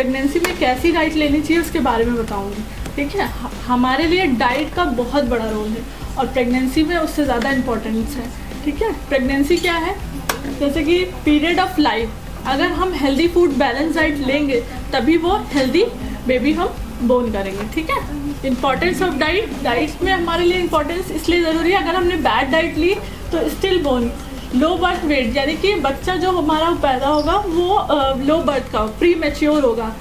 Pregnancy में कैसी diet लेनी चाहिए उसके बारे में बताऊंगी। ठीक है, हमारे लिए डाइट का बहुत बड़ा रोल है और प्रेगनेंसी में उससे ज़्यादा इम्पोर्टेंस है। ठीक है, प्रेगनेंसी क्या है, जैसे कि पीरियड ऑफ लाइफ, अगर हम हेल्दी फूड बैलेंस डाइट लेंगे तभी वो हेल्दी बेबी हम बोर्न करेंगे। ठीक है, इंपॉर्टेंस ऑफ डाइट्स में हमारे लिए इंपॉर्टेंस इसलिए ज़रूरी है, अगर हमने बैड डाइट ली तो still born low birth weight, यानी कि बच्चा जो हमारा पैदा होगा वो लो बर्थ का प्री मैच्योर होगा।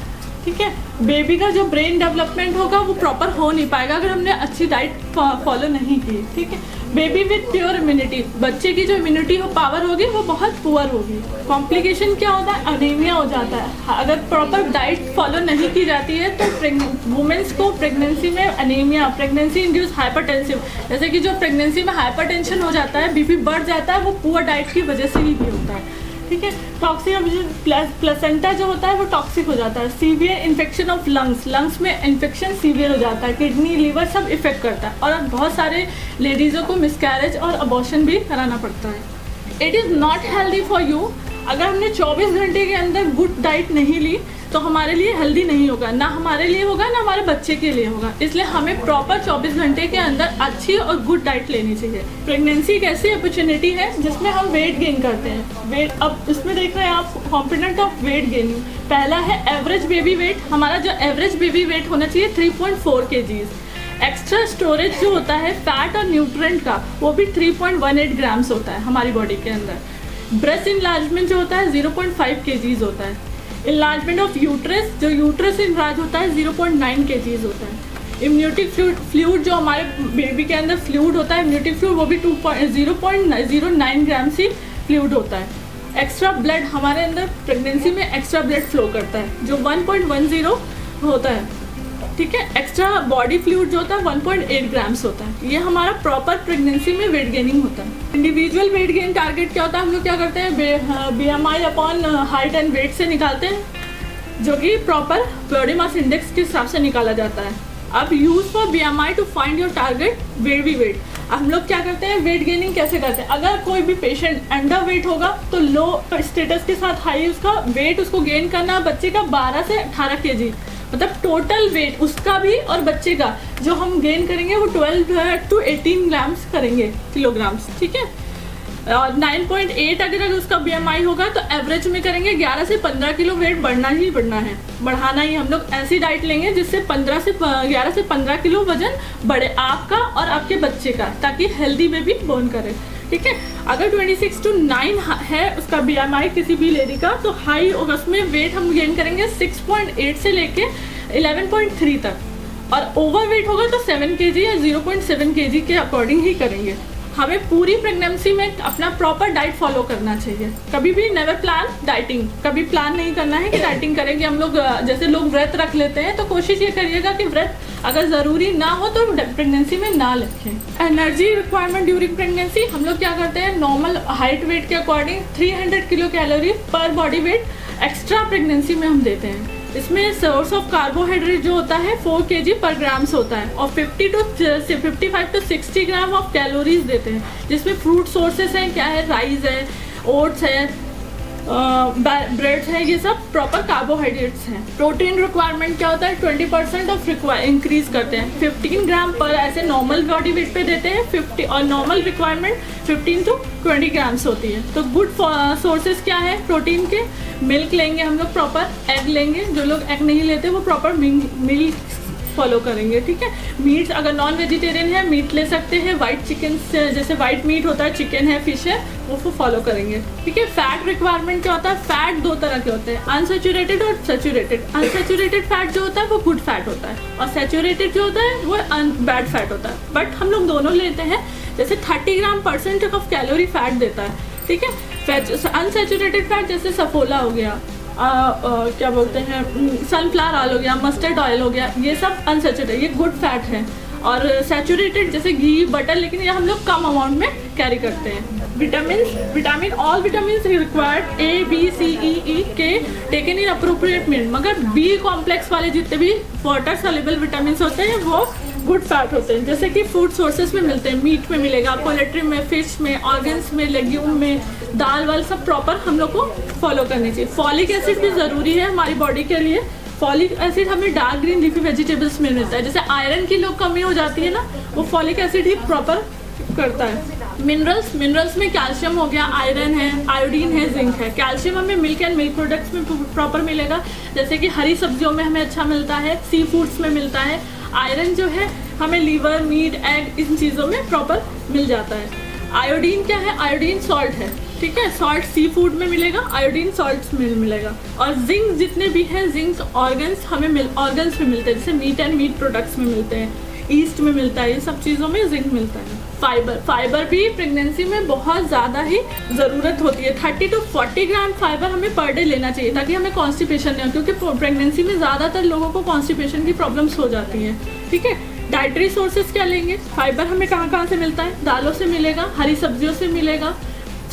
ठीक है, बेबी का जो ब्रेन डेवलपमेंट होगा वो प्रॉपर हो नहीं पाएगा अगर हमने अच्छी डाइट फॉलो नहीं की। ठीक है, बेबी विथ प्योर इम्यूनिटी, बच्चे की जो इम्यूनिटी पावर होगी वो बहुत पुअर होगी। कॉम्प्लिकेशन क्या होता है, अनीमिया हो जाता है। अगर प्रॉपर डाइट फॉलो नहीं की जाती है तो वुमेन्स को प्रेगनेंसी में अनीमिया, प्रेगनेंसी इंड्यूस हाइपरटेंसिव, जैसे कि जो प्रेगनेंसी में हाइपरटेंशन हो जाता है, बीपी बढ़ जाता है, वो पुअर डाइट की वजह से ही होता है। ठीक है, टॉक्सिक प्लेसेंटा जो होता है वो टॉक्सिक हो जाता है। सीवियर इन्फेक्शन ऑफ लंग्स में इन्फेक्शन सीवियर हो जाता है, किडनी लीवर सब इफेक्ट करता है और बहुत सारे लेडीज़ों को मिसकैरेज और अबॉर्शन भी कराना पड़ता है। It is not healthy for you, अगर हमने 24 घंटे के अंदर गुड डाइट नहीं ली तो हमारे लिए हेल्दी नहीं होगा, ना हमारे लिए होगा ना हमारे बच्चे के लिए होगा। इसलिए हमें प्रॉपर 24 घंटे के अंदर अच्छी और गुड डाइट लेनी चाहिए। प्रेगनेंसी एक ऐसी अपॉर्चुनिटी है जिसमें हम वेट गेन करते हैं। वेट, अब इसमें देख रहे हैं आप कॉम्पोनेंट ऑफ वेट गेनिंग। पहला है एवरेज बेबी वेट, हमारा जो एवरेज बेबी वेट होना चाहिए 3.4 kgs। एक्स्ट्रा स्टोरेज जो होता है फैट और न्यूट्रिएंट का वो भी 3.18 ग्राम्स होता है हमारी बॉडी के अंदर। ब्रेस्ट इनलार्जमेंट जो होता है 0.5 kgs होता है। इनलार्जमेंट ऑफ यूट्रस, जो यूट्रस इनलार्ज होता है 0.9 kgs होता है। इम्यूनिटी फ्लूइड जो हमारे बेबी के अंदर फ्लूइड होता है, इम्यूनिटी फ्लूइड वो भी 0.09 ग्राम सी फ्लूइड होता है। एक्स्ट्रा ब्लड हमारे अंदर प्रेगनेंसी में एक्स्ट्रा ब्लड फ्लो करता है जो 1.10 होता है। ठीक है, एक्स्ट्रा बॉडी फ्लूइड जो होता है 1.8 ग्राम्स होता है। ये हमारा प्रॉपर प्रेगनेंसी में वेट गेनिंग होता है। इंडिविजुअल वेट गेन टारगेट क्या होता है, हम लोग क्या करते हैं BMI upon height and weight से निकालते हैं, जो कि प्रॉपर बॉडी मास इंडेक्स के हिसाब से निकाला जाता है। अब use for BMI to find your target baby weight. हम लोग क्या करते हैं, वेट गेनिंग कैसे करते हैं, अगर कोई भी पेशेंट अंडर वेट होगा तो लो स्टेटस के साथ हाई उसका वेट उसको गेन करना बच्चे का 12 से 18 kg, मतलब टोटल वेट उसका भी और बच्चे का जो हम गेन करेंगे वो 12 to 18 ग्राम्स करेंगे, किलोग्राम्स। ठीक है, और 9.8 अगर उसका BMI होगा तो एवरेज में करेंगे 11 से 15 किलो वेट बढ़ना ही बढ़ना है, बढ़ाना ही। हम लोग ऐसी डाइट लेंगे जिससे 11 से 15 किलो वजन बढ़े आपका और आपके बच्चे का, ताकि हेल्दी बेबी बोर्न करे। ठीक है, अगर 26 to 9 है उसका BMI किसी भी लेडी का तो हाई होगा, उसमें वेट हम गेन करेंगे 6.8 से लेके 11.3 तक, और ओवर वेट होगा तो 7 kg या 0.7 kg के अकॉर्डिंग ही करेंगे। हमें पूरी प्रेगनेंसी में अपना प्रॉपर डाइट फॉलो करना चाहिए। कभी भी नेवर प्लान डाइटिंग, कभी प्लान नहीं करना है कि डाइटिंग करेंगे हम लोग। जैसे लोग व्रत रख लेते हैं तो कोशिश ये करिएगा कि व्रत अगर ज़रूरी ना हो तो प्रेगनेंसी में ना रखें। एनर्जी रिक्वायरमेंट ड्यूरिंग प्रेगनेंसी, हम लोग क्या करते हैं, नॉर्मल हाइट वेट के अकॉर्डिंग 300 किलो कैलोरी पर बॉडी वेट एक्स्ट्रा प्रेगनेंसी में हम देते हैं। इसमें सोर्स ऑफ कार्बोहाइड्रेट जो होता है 4 kg पर ग्राम्स होता है और 55 to 60 ग्राम ऑफ कैलोरीज देते हैं, जिसमें फ्रूट सोर्सेस हैं, क्या है, राइस है, ओट्स है, ब्रेड्स है, ये सब प्रॉपर कार्बोहाइड्रेट्स हैं। प्रोटीन रिक्वायरमेंट क्या होता है, 20% ऑफ इंक्रीज करते हैं, 15 ग्राम पर ऐसे नॉर्मल बॉडी वेट पे देते हैं 50, और नॉर्मल रिक्वायरमेंट 15 to 20 ग्राम्स होती है। तो गुड सोर्सेज क्या है प्रोटीन के, मिल्क लेंगे हम लोग, प्रॉपर एग लेंगे, जो लोग एग नहीं लेते वो प्रॉपर मिल्क फॉलो करेंगे। ठीक है, मीट्स अगर नॉन वेजिटेरियन है मीट ले सकते हैं, वाइट चिकन जैसे वाइट मीट होता है, चिकन है, फिश है, वो फॉलो करेंगे। ठीक है, फैट रिक्वायरमेंट क्या होता है, फैट 2 तरह के होते हैं, अनसेचुरेटेड और सेचुरेटेड। अनसेचुरेटेड फैट जो होता है वो गुड फैट होता है और सेचुरेटेड जो होता है वो बैड फैट होता है, बट हम लोग दोनों लेते हैं। जैसे 30 ग्राम % ऑफ कैलोरी फैट देता है। ठीक है, अनसेचुरेटेड फैट जैसे सफोला हो गया, क्या बोलते हैं, सनफ्लावर ऑयल हो गया, मस्टर्ड ऑयल हो गया, ये सब अनसेचुरेटेड, ये गुड फैट है। और सैचुरेटेड जैसे घी, बटर, लेकिन ये हम लोग कम अमाउंट में कैरी करते हैं। Vitamin all vitamin required A, B, C, E, K taken in appropriate meal, मगर B कॉम्प्लेक्स वाले जितने भी वाटर सॉल्युबल विटामिन होते हैं वो गुड फैट होते हैं, जैसे कि फूड सोर्सेज में मिलते हैं, मीट में मिलेगा, पोल्ट्री में, फिश में, ऑर्गन्स में, लेग्यूम में, दाल वाल सब प्रॉपर हम लोग को फॉलो करनी चाहिए। फॉलिक एसिड भी ज़रूरी है हमारी बॉडी के लिए। फॉलिक एसिड हमें डार्क ग्रीन लीफी वेजिटेबल्स में मिलता है। जैसे आयरन की लोग कमी हो जाती है ना, वो फॉलिक एसिड ही प्रॉपर करता है। मिनरल्स में कैल्शियम हो गया, आयरन है, आयोडीन है, जिंक है। कैल्शियम हमें मिल्क एंड मिल्क प्रोडक्ट्स में प्रॉपर मिलेगा, जैसे कि हरी सब्जियों में हमें अच्छा मिलता है, सी फूड्स में मिलता है। आयरन जो है हमें लीवर, मीट, एग इन चीज़ों में प्रॉपर मिल जाता है। आयोडीन क्या है? आयोडीन सॉल्ट है, ठीक है। सॉल्ट सी फूड में मिलेगा, आयोडीन सॉल्ट्स में मिलेगा। और जिंक जितने भी हैं, जिंक ऑर्गन्स हमें ऑर्गन्स में मिलते हैं, जैसे मीट एंड मीट प्रोडक्ट्स में मिलते हैं, ईस्ट में मिलता है, ये सब चीज़ों में जिंक मिलता है। फाइबर भी प्रेगनेंसी में बहुत ज़्यादा ही ज़रूरत होती है। 30 to 40 ग्राम फाइबर हमें पर डे लेना चाहिए, ताकि हमें कॉन्स्टिपेशन नहीं हो, क्योंकि प्रेगनेंसी में ज़्यादातर लोगों को कॉन्स्टिपेशन की प्रॉब्लम्स हो जाती हैं, ठीक है। डाइटरी सोर्सेज क्या लेंगे? फाइबर हमें कहाँ कहाँ से मिलता है? दालों से मिलेगा, हरी सब्जियों से मिलेगा,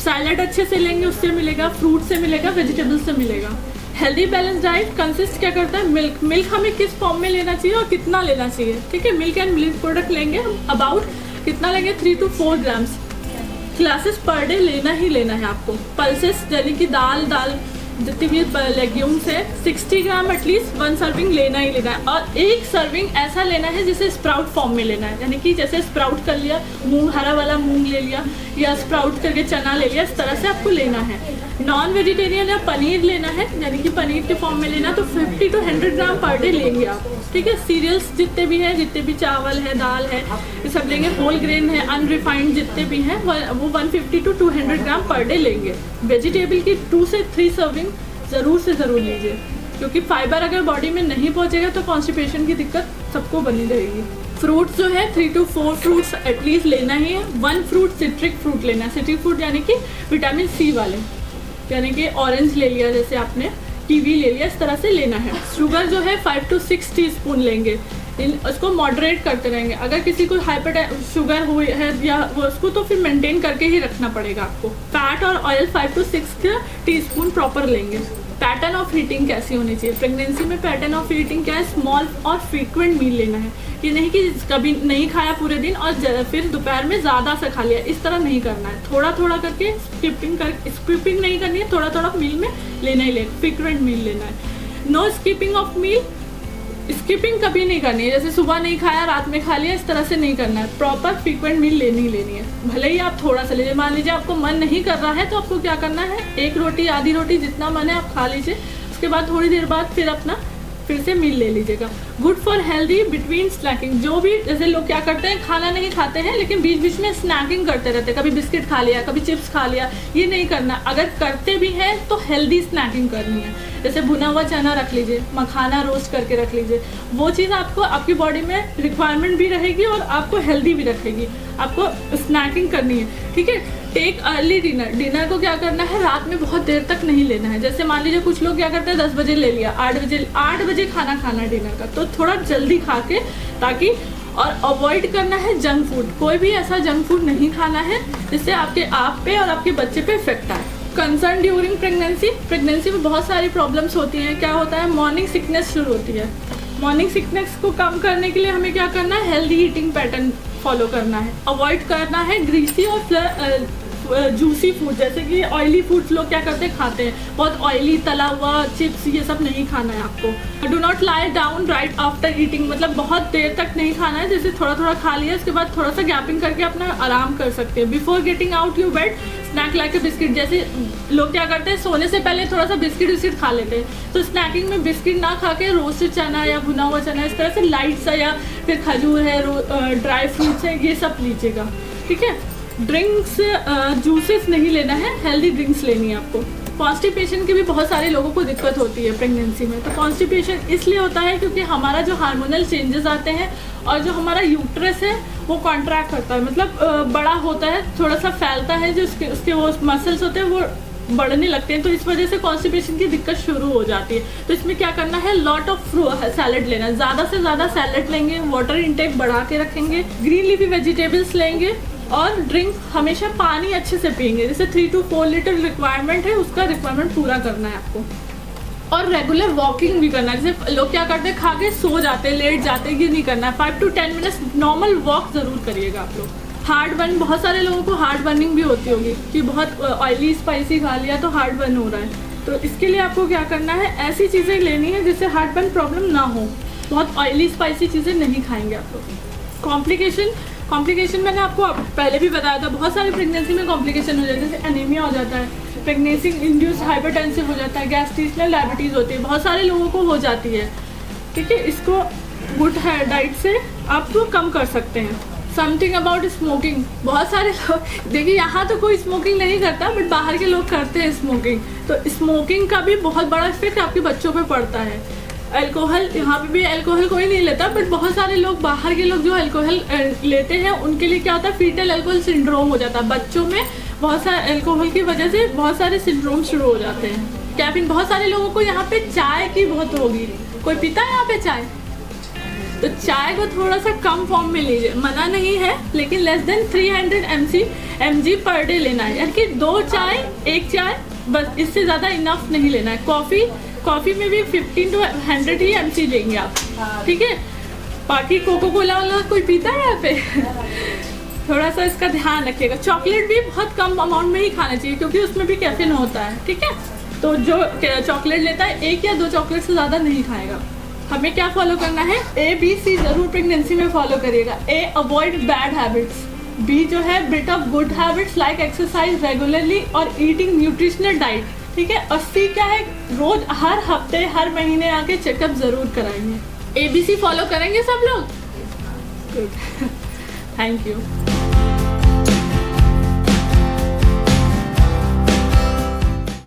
सैलड अच्छे से लेंगे उससे मिलेगा, फ्रूट से मिलेगा, वेजिटेबल्स से मिलेगा। हेल्दी बैलेंस डाइट कंसिस्ट क्या करता है? मिल्क हमें किस फॉर्म में लेना चाहिए और कितना लेना चाहिए, ठीक है। मिल्क एंड मिल्क प्रोडक्ट लेंगे हम अबाउट कितना लेंगे? 3 to 4 grams glasses per day लेना ही लेना है आपको। पल्सेस यानी कि दाल जितनी भी लेग्यूम्स है 60 ग्राम एटलीस्ट 1 सर्विंग लेना ही लेना है। और एक सर्विंग ऐसा लेना है जिसे स्प्राउट फॉर्म में लेना है, यानी कि जैसे स्प्राउट कर लिया, मूंग, हरा वाला मूंग ले लिया, या स्प्राउट करके चना ले लिया, इस तरह से आपको लेना है। नॉन वेजिटेरियन या पनीर लेना है, यानी कि पनीर के फॉर्म में लेना, तो 50 to 100 ग्राम पर डे लेंगे आप, ठीक है। सीरियल्स जितने भी हैं, जितने भी चावल है, दाल है, ये सब लेंगे। होल ग्रेन है, अनरिफाइंड जितने भी हैं, वो 150 to 200 ग्राम पर डे लेंगे। वेजिटेबल की 2 से 3 सर्विंग ज़रूर से ज़रूर लीजिए, क्योंकि फाइबर अगर बॉडी में नहीं पहुंचेगा तो कॉन्स्टिपेशन की दिक्कत सबको बनी रहेगी। फ्रूट्स जो है 3 to 4 फ्रूट्स एटलीस्ट लेना ही है। 1 फ्रूट सिट्रिक फ्रूट लेना है। सिट्रिक फ्रूट यानी कि विटामिन सी वाले, यानी कि ऑरेंज ले लिया, जैसे आपने कीवी ले लिया, इस तरह से लेना है। शुगर जो है 5 to 6 टीस्पून लेंगे, उसको मॉडरेट करते रहेंगे। अगर किसी को हाइपर शुगर हुई है या वो उसको, तो फिर मेंटेन करके ही रखना पड़ेगा आपको। फैट और ऑयल 5 to 6 टीस्पून प्रॉपर लेंगे। पैटर्न ऑफ ईटिंग कैसी होनी चाहिए? प्रेगनेंसी में पैटर्न ऑफ ईटिंग क्या है? स्मॉल और फ्रीक्वेंट मील लेना है। ये नहीं कि कभी नहीं खाया पूरे दिन और फिर दोपहर में ज़्यादा सा खा लिया, इस तरह नहीं करना है। थोड़ा थोड़ा करके स्किपिंग नहीं करनी है, थोड़ा थोड़ा मील में लेना ही लेना, फ्रीक्वेंट मील लेना है। No skipping of meal, skipping कभी नहीं करनी है, जैसे सुबह नहीं खाया रात में खा लिया, इस तरह से नहीं करना है। प्रॉपर फ्रीक्वेंट मील लेनी है। भले ही आप थोड़ा सा लीजिए, मान लीजिए आपको मन नहीं कर रहा है तो आपको क्या करना है, 1 रोटी, आधी रोटी, जितना मन है आप खा लीजिए। उसके बाद थोड़ी देर बाद फिर से मील ले लीजिएगा। Good for healthy between snacking, जो भी जैसे लोग क्या करते हैं, खाना नहीं खाते हैं लेकिन बीच बीच में स्नैकिंग करते रहते हैं, कभी बिस्किट खा लिया, कभी चिप्स खा लिया, ये नहीं करना। अगर करते भी हैं तो हेल्दी स्नैकिंग करनी है, जैसे भुना हुआ चना रख लीजिए, मखाना रोस्ट करके रख लीजिए, वो चीज़ आपको आपकी बॉडी में रिक्वायरमेंट भी रहेगी और आपको हेल्दी भी रखेगी। आपको स्नैकिंग करनी है, ठीक है। टेक अर्ली डिनर को क्या करना है, रात में बहुत देर तक नहीं लेना है। जैसे मान लीजिए कुछ लोग क्या करते हैं, 10 बजे ले लिया, 8 बजे खाना डिनर का, तो थोड़ा जल्दी खा के, ताकि और अवॉइड करना है जंक फूड। कोई भी ऐसा जंक फूड नहीं खाना है जिससे आप पे और आपके बच्चे पे इफेक्ट आए। कंसर्न ड्यूरिंग प्रेगनेंसी में बहुत सारी प्रॉब्लम्स होती हैं। क्या होता है, मॉर्निंग सिकनेस शुरू होती है। मॉर्निंग सिकनेस को कम करने के लिए हमें क्या करना है, हेल्दी ईटिंग पैटर्न फॉलो करना है। अवॉइड करना है ग्रीसी और जूसी फूड, जैसे कि ऑयली फूड्स लोग क्या करते हैं, खाते हैं बहुत ऑयली, तला हुआ, चिप्स, ये सब नहीं खाना है आपको। Do not lie down right after eating, मतलब बहुत देर तक नहीं खाना है, जैसे थोड़ा थोड़ा खा लिया, उसके बाद थोड़ा सा गैपिंग करके अपना आराम कर सकते हैं। Before getting out your bed snack like a biscuit, जैसे लोग क्या करते हैं, सोने से पहले थोड़ा सा बिस्किट खा लेते हैं, तो स्नैकिंग में बिस्किट ना खा के रोस्टेड चना या भुना हुआ चना, इस तरह से लाइट सा, या फिर खजूर है, ड्राई फ्रूट्स है, ये सब लीजिएगा, ठीक है। ड्रिंक्स, जूसेस नहीं लेना है, हेल्दी ड्रिंक्स लेनी है आपको। कॉन्स्टिपेशन की भी बहुत सारे लोगों को दिक्कत होती है प्रेगनेंसी में। तो कॉन्स्टिपेशन इसलिए होता है क्योंकि हमारा जो हार्मोनल चेंजेस आते हैं और जो हमारा यूट्रस है वो कॉन्ट्रैक्ट करता है, मतलब बड़ा होता है, थोड़ा सा फैलता है, जो उसके वो मसल्स होते हैं वो बढ़ने लगते हैं, तो इस वजह से कॉन्स्टिपेशन की दिक्कत शुरू हो जाती है। तो इसमें क्या करना है, लॉट ऑफ सैलड लेना है, ज़्यादा से ज़्यादा सैलड लेंगे, वाटर इंटेक बढ़ा के रखेंगे, ग्रीन लीफी वेजिटेबल्स लेंगे, और ड्रिंक हमेशा पानी अच्छे से पियेंगे। जैसे 3 to 4 लीटर रिक्वायरमेंट है, उसका रिक्वायरमेंट पूरा करना है आपको। और रेगुलर वॉकिंग भी करना है। जैसे लोग क्या करते हैं, खा के सो जाते हैं, लेट जाते हैं, ये नहीं करना है। 5 to 10 मिनट्स नॉर्मल वॉक ज़रूर करिएगा आप लोग। हार्ट बर्न, बहुत सारे लोगों को हार्ट बर्निंग भी होती होगी कि बहुत ऑयली स्पाइसी खा लिया तो हार्ट बर्न हो रहा है, तो इसके लिए आपको क्या करना है, ऐसी चीज़ें लेनी है जिससे हार्ट बर्न प्रॉब्लम ना हो। बहुत ऑयली स्पाइसी चीज़ें नहीं खाएंगे आप लोग। कॉम्प्लिकेशन मैंने आपको पहले भी बताया था, बहुत सारी प्रेगनेंसी में कॉम्प्लिकेशन हो जाता है, जैसे एनीमिया हो जाता है, प्रेगनेंसी इंड्यूस्ड हाइपरटेंसिव हो जाता है, गैस्ट्रिशनल डायबिटीज़ होती है, बहुत सारे लोगों को हो जाती है। ठीक है, इसको गुड है डाइट से आप तो कम कर सकते हैं। समथिंग अबाउट स्मोकिंग, बहुत सारे लोग, देखिए यहाँ तो कोई स्मोकिंग नहीं करता, बट बाहर के लोग करते हैं स्मोकिंग। तो स्मोकिंग का भी बहुत बड़ा इफेक्ट आपके बच्चों पे पड़ता है। अल्कोहल, यहाँ पे भी अल्कोहल कोई नहीं लेता, बट बहुत सारे लोग, बाहर के लोग जो अल्कोहल लेते हैं उनके लिए क्या होता है, फीटल अल्कोहल सिंड्रोम हो जाता है। बच्चों में बहुत सारे अल्कोहल की वजह से बहुत सारे सिंड्रोम शुरू हो जाते हैं। कैफीन, बहुत सारे लोगों को यहाँ पे चाय की बहुत होगी, कोई पीता है यहाँ पे चाय? तो चाय को थोड़ा सा कम फॉर्म में लीजिए, मना नहीं है, लेकिन less than 300 mg per day लेना है, यानी कि 2 चाय, 1 चाय बस, इससे ज़्यादा इनफ नहीं लेना है। कॉफ़ी में भी 50 to 100 ही mg लेंगे आप, ठीक है। बाकी कोको कोला वाला कोई पीता है यहाँ पे? थोड़ा सा इसका ध्यान रखिएगा। चॉकलेट भी बहुत कम अमाउंट में ही खाना चाहिए, क्योंकि उसमें भी कैफीन होता है, ठीक है। तो जो चॉकलेट लेता है 1 या 2 चॉकलेट से ज़्यादा नहीं खाएगा। हमें क्या फॉलो करना है, ABC जरूर प्रेगनेंसी में फॉलो करिएगा। A, avoid bad habits. B जो है, built up good habits like exercise regularly और ईटिंग न्यूट्रिशनल डाइट, ठीक है। और C क्या है, रोज, हर हफ्ते, हर महीने आके चेकअप जरूर कराएंगे। ABC फॉलो करेंगे सब लोग? Good, thank you.